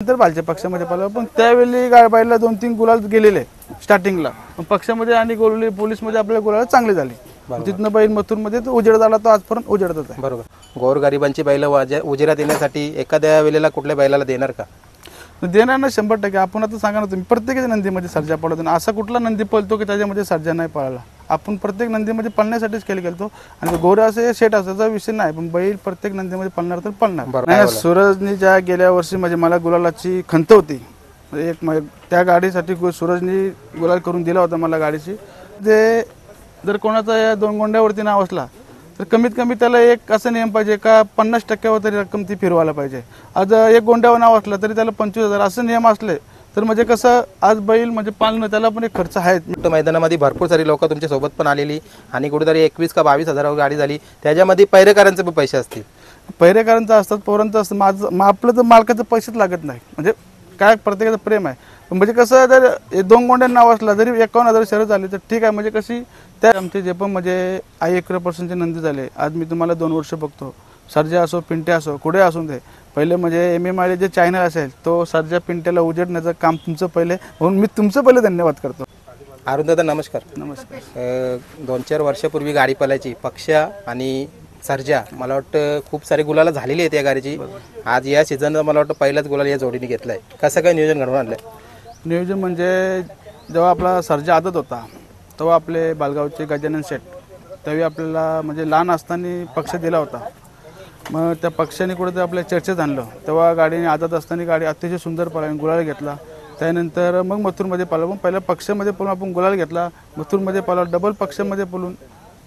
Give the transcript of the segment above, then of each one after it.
नंतर भालच्या पक्षामध्ये पाहिलं, पण त्यावेळी बैलाला 2-3 गुलाल गेलेले स्टार्टिंगला, पण पक्षामध्ये आणि गोलली पोलीसमध्ये आपल्या गुलाल चांगले झाले। तिथनं बैल मथुरमध्ये तो उजेड झाला, तो आजपर्यंत उजेडतच आहे। बरोबर। गोरगरिबांची बैल उजेडात येण्यासाठी एखाद्या वेळेला कुठल्या बैलाला देणार का? देणार ना 100%। आपण आता सांगा ना तुम्ही, प्रत्येक नंदीमध्ये सर्जा पळतो ना, असा कुठला नंदी पळतो की त्याच्यामध्ये सर्जा नाही पळाला। आपण प्रत्येक नंदीमध्ये पळण्यासाठीच गेलतो, आणि गोरे असे शेट असायचा विषय नाही, पण बैल प्रत्येक नंदीमध्ये पळणार तर पळणार नाही। सूरजनी ज्या गेल्या वर्षी म्हणजे मला गुलालाची खंत होती, त्या गाडीसाठी सूरजनी गुलाल करून दिला होता मला गाडीची। ते जर कोणाचा या 2 गोंड्यावरती नाव असला तर कमीत कमी त्याला एक असा नियम पाहिजे का 50% तरी रक्कम ती फिरवायला पाहिजे। आज 1 गोंड्यावर नाव असलं तरी त्याला 25,000 असं नियम असले तर म्हणजे कसं आज बैल म्हणजे पालणं त्याला पण एक खर्च आहे। मैदानामध्ये भरपूर सारी लोक तुमच्या सोबत पण आलेली, आणि कुठेतरी 21 का 22 हजारावर गाडी झाली, त्याच्यामध्ये पैरेकरांचे पण पैसे असतील। पैरेकरांचं असतात, पोरांचं असतं, माझं आपलं तर मालकाचं पैसेच लागत नाही, म्हणजे काय प्रत्येकाचं प्रेम आहे। म्हणजे कसं जर 2 गोंड्या नाव असला जरी 51,000 शर्यत झाली तर ठीक आहे, म्हणजे कशी त्या आमचे जे पण म्हणजे आई 11% नंदी झाले, आज मी तुम्हाला 2 वर्ष बघतो, सर्जा असो पिंट्या असो कुठे असून दे, पहिले म्हणजे MM जे चॅनल असेल तो सर्जा पिंट्याला उजेडण्याचं काम तुमचं पहिले, म्हणून मी तुमचं पहिले धन्यवाद करतो। अरुण दादा नमस्कार। नमस्कार। 2-4 वर्षापूर्वी गाडी पळायची पक्षा आणि सर्जा, मला वाटतं खूप सारे गुलाला झालेली आहेत या गाडीची। आज या सीझनला मला वाटतं पहिलाच गुलाल या जोडीने घेतलाय, कसं काय नियोजन घडवून आणलंय? नियोजन म्हणजे जेव्हा आपला सर्जा आदत होता तेव्हा आपले बालगावचे गजानन शेठ त्यावेळी आपल्याला म्हणजे लहान असताना पक्ष दिला होता, मग त्या पक्षाने कुठेतरी आपल्या चर्चेत आणलं, तेव्हा गाडीने आदत असताना गाडी अतिशय सुंदर पळाली, गुलाल घेतला। त्यानंतर मग मथुरमध्ये पळालो, पण पहिल्या पक्षामध्ये पळून आपण गुलाल घेतला, मथुरमध्ये पळालो, डबल पक्षामध्ये पळून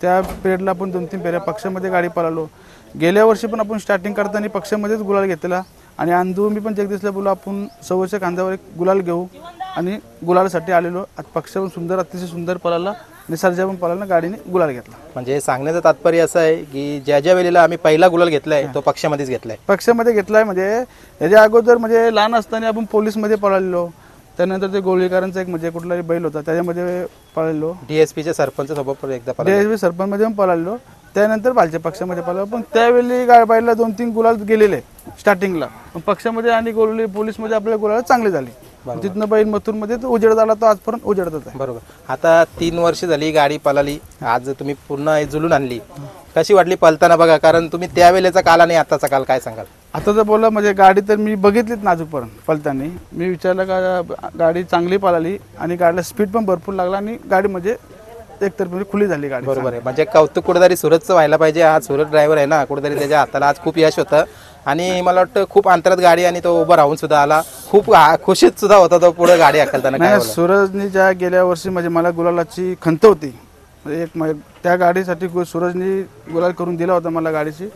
त्या पिरियडला आपण 2-3 फेऱ्या पक्षामध्ये गाडी पळालो। गेल्या वर्षी पण आपण स्टार्टिंग करताना पक्षामध्येच गुलाल घेतला, आणि अंधू मी पण जगदीशला बोललो आपण सव्वाच्या खांद्यावर एक गुलाल घेऊ, आणि गुलालासाठी आलेलो। आज पक्ष पण सुंदर अतिशय सुंदर पळाला, आणि सर्जा पण पळाला, गाडीने गुलाल घेतला। म्हणजे सांगण्याचं तात्पर्य असं आहे की ज्या वेळेला आम्ही पहिला गुलाल घेतलाय तो पक्षामध्येच घेतलाय। पक्षामध्ये घेतलाय, म्हणजे याच्या अगोदर म्हणजे लहान असताना आपण पोलीसमध्ये पळालेलो, त्यानंतर ते गोळीकारांचा एक म्हणजे कुठलाही बैल होता त्याच्यामध्ये पळालेलो, DSPचे सरपंच सोबत एकदा DSP सरपंचमध्ये पण पळालेलो, त्यानंतर भालच्या पक्षामध्ये पळालो, पण त्यावेळी बैलाला 2-3 गुलाल गेलेले स्टार्टिंगला, पण पक्षामध्ये आणि गोलली पोलीसमध्ये आपल्या गुलाल चांगले झाले। तिथनं बैल मथुरमध्ये तो उजेड झाला, तो आजपर्यंत उजेडतच आहे। बरोबर। आता 3 वर्ष झाली गाडी पळाली, आज तुम्ही पूर्ण जुलून आणली, कशी वाटली पळताना बघा, कारण तुम्ही त्यावेळेचा काल आणि आताचा काल काय सांगाल? आता जर बोला म्हणजे गाडी तर मी बघितलीच नाजूकपर्यंत पळताना, मी विचारलं का गाडी चांगली पळाली, आणि गाडीला स्पीड पण भरपूर लागला, आणि गाडी म्हणजे एकतर्फी खुली झाली गाडी। बरोबर आहे, म्हणजे कौतुक कुठेतरी सूरजचं व्हायला पाहिजे। आज सूरज ड्रायव्हर आहे ना, कुठेतरी त्याच्या हाताला आज खूप यश होतं, आणि मला वाटतं खूप अंतरात गाडी, आणि तो उभं राहून सुद्धा आला, खूप खुशीत सुद्धा होता तो पुढे गाडी हाकलताना। सूरजनी ज्या गेल्या वर्षी म्हणजे मला गुलालाची खंत होती, त्या गाडीसाठी सूरजनी गुलाल करून दिला होता मला गाडीची,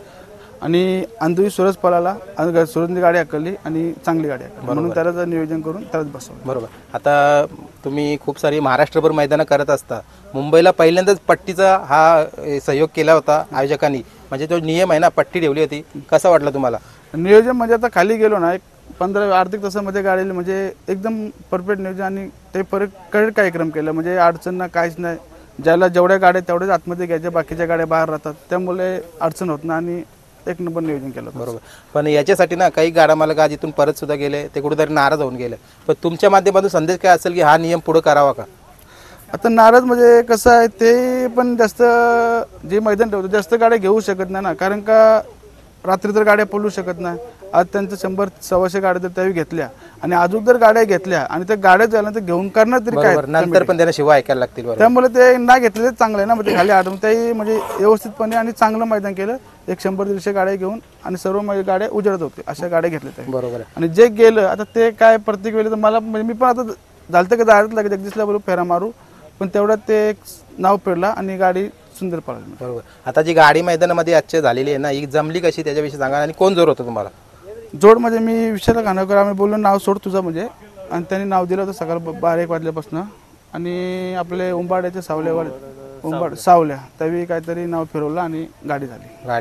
आणि अंधूही सूरज पळाला, आणि सूरजनी गाडी हाकलली, आणि चांगली गाडी हाकलली, म्हणून त्याला जर करून त्यालाच बसवलं। बरोबर। आता तुम्ही खूप सारी महाराष्ट्रभर मैदानं करत असता, मुंबईला पहिल्यांदाच पट्टीचा हा सहयोग केला होता आयोजकांनी, म्हणजे तो नियम आहे ना, पट्टी ठेवली होती, कसं वाटलं तुम्हाला नियोजन? म्हणजे आता खाली गेलो ना, एक 15 अर्ध्या तासामध्ये गाडीला म्हणजे एकदम परफेक्ट नियोजन, आणि ते परत कार्यक्रम केला, म्हणजे अडचण ना काहीच नाही, ज्याला जेवढ्या गाड्या तेवढ्याच आतमध्ये घ्यायच्या, बाकीच्या गाड्या बाहेर राहतात, त्यामुळे अडचण होत नाही, आणि 1 नंबर नियोजन केलं। बरोबर। पण याच्यासाठी ना काही गाडा मालक आज इथून परत सुद्धा गेले, ते कुठेतरी नाराज होऊन गेले, पण तुमच्या माध्यमातून संदेश काय असेल की हा नियम पुढे करावा का? आता नाराज म्हणजे कसं आहे, ते पण जास्त जे मैदान ठेवतो जास्त गाड्या घेऊ शकत नाही ना, कारण का रात्री तर गाड्या पळू शकत नाही। आज त्यांचं 100-125 गाड्या तर त्यावेळी घेतल्या, आणि अजून जर गाड्या घेतल्या आणि त्या गाड्या झाल्या तर घेऊन करणार तरी काय, नंतर पण त्यांना शिवाय ऐकायला लागतील, त्यामुळे ते ना घेतलेले चांगलं आहे ना, म्हणजे खाली आडून त्याही म्हणजे व्यवस्थितपणे आणि चांगलं मैदान केलं, एक 100-150 गाड्या घेऊन, आणि सर्व गाड्या उजेडत होते अशा गाड्या घेतल्या। बरोबर आहे। आणि जे गेलं आता ते काय प्रत्येक वेळेला तर मला म्हणजे मी पण आता झालं का दारात लागे जगदीशला बोलू फेरा मारू, पण तेवढ्यात ते एक नाव फिरला, आणि गाडी सुंदर पळाली। बरोबर। आता जी गाडी मैदानामध्ये आजची झालेली आहे ना, ही जमली कशी त्याच्याविषयी सांगा, आणि कोण जोर होतं तुम्हाला? जोड म्हणजे मी विशाल खानाकर, आम्ही बोललो नाव सोड तुझं म्हणजे, आणि त्यांनी नाव दिलं होतं सकाळ 12-1 वाजल्यापासून, आणि आपले उंबाड्याचे सावल्या त्यावेळी काहीतरी नाव फिरवलं, आणि गाडी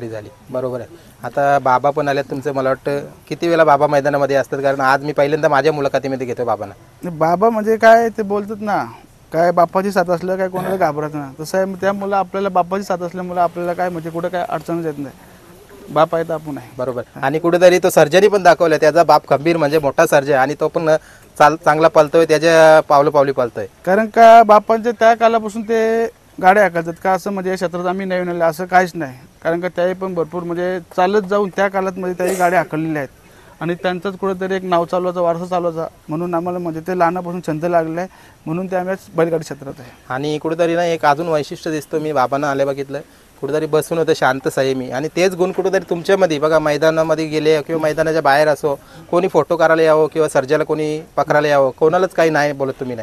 झाली। बरोबर आहे। आता बाबा पण आले तुमचे, मला वाटतं किती वेळा बाबा मैदानामध्ये असतात, कारण आज मी पहिल्यांदा माझ्या मुलाखतीमध्ये घेतो बाबांना। बाबा म्हणजे काय ते बोलतात ना, काय बापाची साथ असलं काय कोणाला घाबरत नाही, तसं आहे, त्यामुळे आपल्याला बापाची साथ असल्यामुळे आपल्याला काय म्हणजे कुठं काय अडचणच येत नाही। बाप आहे तर आपण आहे. बरोबर. आणि कुठेतरी तो सर्जरी पण दाखवला, त्याचा बाप खंबीर म्हणजे मोठा सर्जन आणि तो पण चांगला पळतोय, त्याच्या पावली पळतोय. कारण का बापांच्या त्या कालापासून ते गाड्या हाकलतात का असं म्हणजे या क्षेत्रात आम्ही नवीन आले असं काहीच नाही. कारण का त्याही पण भरपूर म्हणजे चालत जाऊन त्या काळात म्हणजे त्याही गाड्या हाकललेल्या आहेत आणि त्यांचंच कुठेतरी एक नाव चालवायचा वारसा चालवायचा म्हणून आम्हाला म्हणजे ते लहानापासून छंद लागला आहे म्हणून ते आम्ही बैलगाडी क्षेत्रात आहे. आणि कुठेतरी ना एक अजून वैशिष्ट्य दिसतो, मी बाबांना आले बघितलं, कुठेतरी बसून होतं शांत संयमी. आणि तेच गुण कुठेतरी तुमच्यामध्ये बघा, मैदानामध्ये गेले किंवा मैदानाच्या बाहेर असो, कोणी फोटो करायला यावं किंवा सर्जाला कोणी पकडायला यावं, कोणालाच काही नाही बोलत तुम्ही.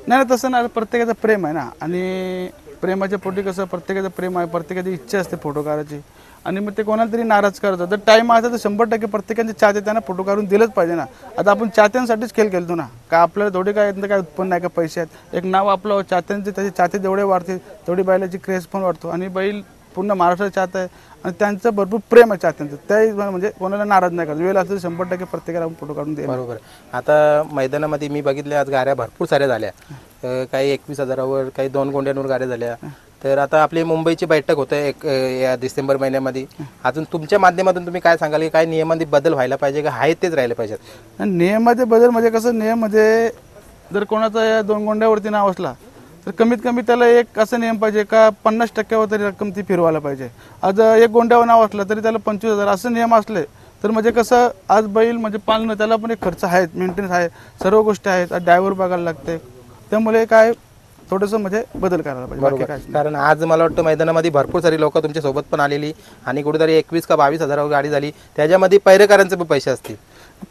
नाही तसं नाही, प्रत्येकाचं प्रेम आहे ना आणि प्रेमाच्या पोटी कसं प्रत्येकाचं प्रेम आहे, प्रत्येकाची इच्छा असते फोटो काढायची आणि मग ते कोणाला तरी नाराज करायचं. जर टाईम आहे तर 100% प्रत्येकाचे चाहते त्यांना फोटो काढून दिलंच पाहिजे ना. आता आपण चाहत्यांसाठीच खेळ खेळतो ना, का आपल्याला थोडे काय यातनं काय उत्पन्न आहे का पैसे आहेत. एक नाव आपलं चाहत्यांचे, त्याचे चाहते जेवढे वाढते तेवढी बैलाची क्रेज पण वाढतो आणि बैल पूर्ण महाराष्ट्रात चाहत आहे आणि त्यांचं भरपूर प्रेम आहे चाहत्यांचं. त्या म्हणजे कोणाला नाराज नाही करत. वेळ असेल 100% प्रत्येकाला आपण फोटो काढून द्यायला. बरोबर. आता मैदानामध्ये मी बघितले आज गाड्या भरपूर साऱ्या झाल्या, काही 21,000वर, काही 2 गोंड्यांवर गाड्या झाल्या. तर आता आपली मुंबईची बैठक होते या डिसेंबर महिन्यामध्ये. अजून तुमच्या माध्यमातून तुम्ही काय सांगाल की काय नियमांमध्ये बदल व्हायला पाहिजे का आहे तेच राहिले पाहिजेत? नियमामध्ये बदल म्हणजे कसं, नियममध्ये जर कोणाचा या 2 गोंड्यावरती नाव असला तर कमीत कमी त्याला एक असा नियम पाहिजे का 50% तरी रक्कम ती फिरवायला पाहिजे. आज 1 गोंड्यावर नाव असलं तरी त्याला 25,000 असं नियम असले तर म्हणजे कसं आज बैल म्हणजे पालणं त्याला पण एक खर्च आहे, मेंटेनन्स आहे, सर्व गोष्टी आहेत. ड्रायव्हर बघायला लागते, त्यामुळे काय थोडंसं म्हणजे बदल करायला पाहिजे. बरोबर. कारण आज मला वाटतं मैदानामध्ये भरपूर सारी लोक तुमच्या सोबत पण आलेली आणि कुठेतरी 21 का 22,000 गाडी झाली, त्याच्यामध्ये पैरेकरांचे पण पैसे असतील.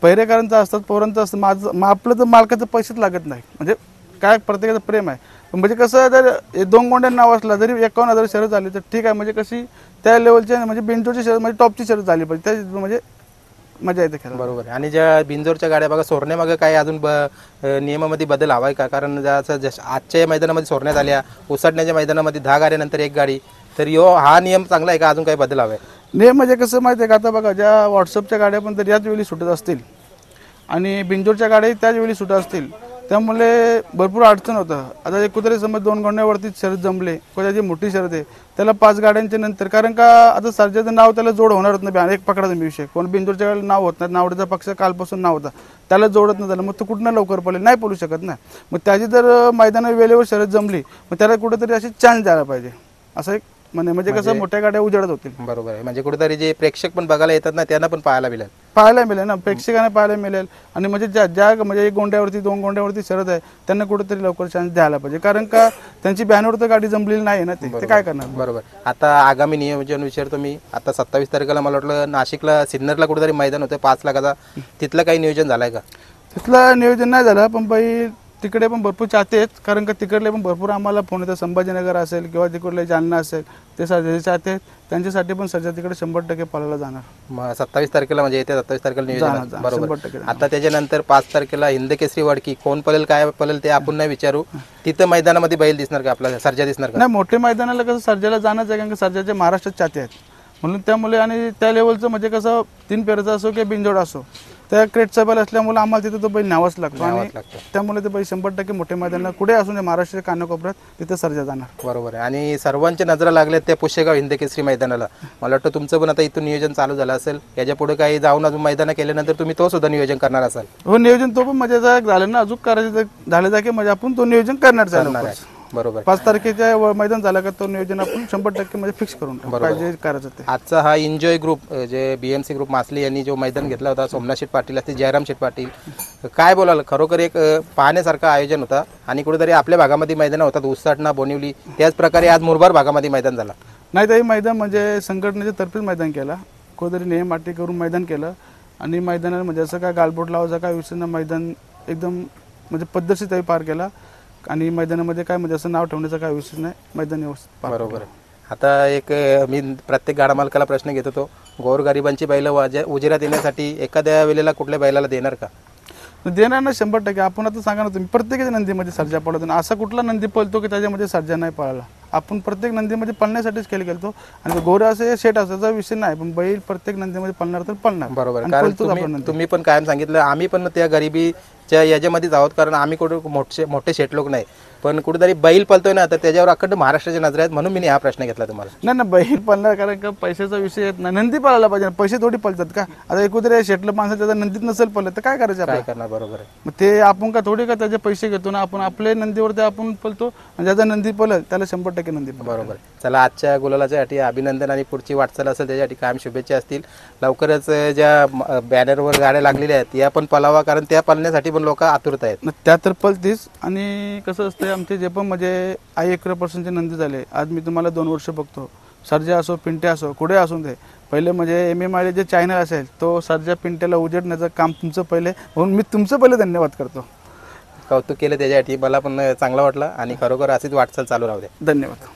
पैरेकरांचं असतात, पोरांचं असतं. माझं आपलं तर मालकाचं पैसेच लागत नाही. म्हणजे काय प्रत्येकाचं प्रेम आहे. म्हणजे कसं जर 2 गोंड्या नाव असला जरी 51,000 शर्यत झाली तर ठीक आहे. म्हणजे कशी त्या लेवलचे म्हणजे बिंजोरची शर्यत म्हणजे टॉपची शर्यत झाली पाहिजे, त्या म्हणजे मजा येते खेळायला. बरोबर. आणि ज्या बिंजोरच्या गाड्या बघा, सोरण्यामागे काय अजून नियमामध्ये बदल हवाय का? कारण आजच्या मैदानामध्ये सोरण्यात आल्या, उसाटण्याच्या मैदानामध्ये 10 गाड्यानंतर 1 गाडी, तर हा नियम चांगला आहे का? अजून काही बदल हवाय? नियम म्हणजे कसं माहिती आहे का, आता बघा ज्या व्हॉट्सअपच्या गाड्या पण तर याच वेळी सुटत असतील आणि बिंजोरच्या गाड्याही त्याच वेळी सुटत असतील, त्यामुळे भरपूर अडचण होतं. आता एक कुत्रे समज 2 गोंड्यावरती शर्यत जमले, त्याची मोठी शर्यत आहे, त्याला 5 गाड्यांच्या नंतर, कारण का आता सर्जाचं नाव त्याला जोड होणारच नाही. एक पकडाचा विषय, कोण बिंजोरच्या वेळेला नाव होत नाही, नावड्याचा पक्ष कालपासून नाव होता, त्याला जोडत नाही झालं, मग तो कुठनं लवकर पडेल, नाही पडू शकत ना. मग त्याची जर मैदाना वेळेवर शर्यत जमली मग त्याला कुठेतरी अशी चान्स द्यायला पाहिजे. असं एक म्हणजे कसं मोठ्या गाड्या उजेडत होतील. बरोबर आहे. म्हणजे कुठेतरी जे प्रेक्षक पण बघायला येतात ना, त्यांना पण पाहायला मिळेल ना, प्रेक्षकांना पाहायला मिळेल. आणि म्हणजे ज्या म्हणजे 1 गोंड्यावरती 2 गोंड्यावरती शर्यत आहे त्यांना कुठेतरी लवकर चान्स द्यायला पाहिजे. कारण का त्यांची बॅनवर तर गाडी जमलेली नाही ना, ते काय करणार. बरोबर. आता आगामी नियोजन विचारतो मी. आता 27 तारखेला मला वाटलं नाशिकला सिन्नरला कुठेतरी मैदान होतं 5 लाखाचा, तिथलं काही नियोजन झालंय का? तिथलं नियोजन नाही झालं, पण बाई तिकडे पण भरपूर चाहते आहेत. कारण का तिकडले पण भरपूर आम्हाला फोन येतात, संभाजीनगर असेल किंवा तिकडले जालना असेल, ते सर्जाचे चाहते आहेत. त्यांच्यासाठी पण सर्जा तिकडे 100% पळायला जाणार. मग 27 तारखेला म्हणजे येत्या 27 तारखेला नियोजन. बरोबर. 100% आता त्याच्यानंतर 5 तारखेला हिंदकेसरी वडकी, कोण पळेल काय पळेल ते आपण नाही विचारू. तिथं मैदानामध्ये बैल दिसणार का आपला, सर्जा दिसणार का? नाही, मोठे मैदानाला कसं सर्जाला जाणंच आहे, कारण का सर्जाचे महाराष्ट्रात चाहते आहेत म्हणून. त्यामुळे आणि त्या लेवलचं म्हणजे कसं 3 पेरचा असो किंवा बिंजोड असो, त्या क्रेटचा बैल असल्यामुळे आम्हाला तिथं तो बैल न्यावाच लागतो. आणि त्यामुळे ते बैल 100% मोठे मैदानाला कुठे असून महाराष्ट्राच्या कानाकोपऱ्यात तिथे सर्जा जाणार. बरोबर आहे. आणि सर्वांच्या नजरा लागल्यात त्या पुशेगाव हिंदकेसरी मैदानाला. मला वाटतं तुमचं पण आता इथून नियोजन चालू झालं असेल, याच्या पुढे काही जाऊन अजून मैदान केल्यानंतर तुम्ही तो सुद्धा नियोजन करणार असाल? हो, नियोजन तो पण मजेचा झालं ना, अजून करायचं झालं जा की म्हणजे आपण तो नियोजन करणार आहे. बरोबर. 5 तारखेच्या मैदान झालं का तो नियोजन आपण 100% म्हणजे फिक्स करून पाहिजे करायचं ते. आजचा हा एन्जॉय ग्रुप जे BMC ग्रुप मासली यांनी जो मैदान घेतला होता, सोमनाथ शेठ पाटील असतील, जयराम शेठ पाटील, काय बोलाल, खरोखर एक पाहण्यासारखं आयोजन होता. आणि कुठेतरी आपल्या भागामध्ये मैदान होतात, उसाटणा, बोनिवली, त्याच प्रकारे आज मुरबाड भागामध्ये मैदान झाला. नाही, तरी मैदान म्हणजे संघटनेच्या तर्फेच मैदान केला, कुठेतरी नियम अटी करून मैदान केलं. आणि मैदानाला म्हणजे असं काय गालबोट लावायचा काय विषय ना, मैदान एकदम म्हणजे पद्धतशीर त्याही पार केला. आणि मैदानामध्ये काय म्हणजे असं नाव ठेवण्याचा काय विषय नाही, मैदान व्यवस्थित. बरोबर. आता एक मी प्रत्येक गाडा मालकाला प्रश्न घेत होतो, गोरगरिबांची बैल उजेरात येण्यासाठी एखाद्या वेळेला कुठल्या बैलाला देणार का? देणार ना 100%. आपण आता सांगा ना, तुम्ही प्रत्येक नंदीमध्ये सर्जा पळतो, असा कुठला नंदी पळतो की त्याच्यामध्ये सर्जा नाही पळाला. आपण प्रत्येक नंदीमध्ये पळण्यासाठीच खेळ खेळतो. आणि गोरा असे शेट असायचा विषय नाही, पण बैल प्रत्येक नंदीमध्ये पळणार तर पळणार. बरोबर. कारण तुम्ही पण कायम सांगितलं, आम्ही पण त्या गरिबी च्या याच्यामध्येच आहोत, कारण आम्ही कुठे मोठे शेट लोक नाही, पण कुठेतरी बैल पळतोय ना, तर त्याच्यावर अखंड महाराष्ट्राच्या नजर आहेत, म्हणून मी हा प्रश्न घेतला तुम्हाला. नाही ना, बैल पळणार, कारण का पैशाचा विषय येत नाही. नंदी पळायला पाहिजे, पैसे थोडी पळतात का? आता एकुदरे शेटलं माणसं त्याचा नंदीत नसेल पळत तर काय करायचं काय आपण? करणार, बरोबर आहे. मग ते आपण का थोडी का त्याचे पैसे घेतो ना, आपण आपले नंदीवरती आपण पळतो, आणि ज्याचा नंदी पळल त्याला 100% नंदी पळेल. बरोबर आहे. चला, आजच्या गुलालाच्यासाठी अभिनंदन आणि पुढची वाटचाल असेल त्याच्यासाठी कायम शुभेच्छा असतील. लवकरच ज्या बॅनरवर गाड्या लागलेल्या आहेत या पण पळावा, कारण त्या पळण्यासाठी पण लोक आतुरत आहेत. न त्या तर पळतीच. आणि कसं असतं, आमचे जे पण म्हणजे 1% नंदी झाले, आज मी तुम्हाला 2 वर्ष बघतो. सर्जा असो, पिंट्या असो, कुठे असून ते पहिले म्हणजे MMA जे चॅनल असेल तो सर्जा पिंट्याला उजेडण्याचं काम तुमचं पहिले, म्हणून मी तुमचं पहिले धन्यवाद करतो. कौतुक केलं त्याच्यासाठी, मला पण चांगला वाटलं, आणि खरोखर अशीच वाटचाल चालू राहू दे. धन्यवाद.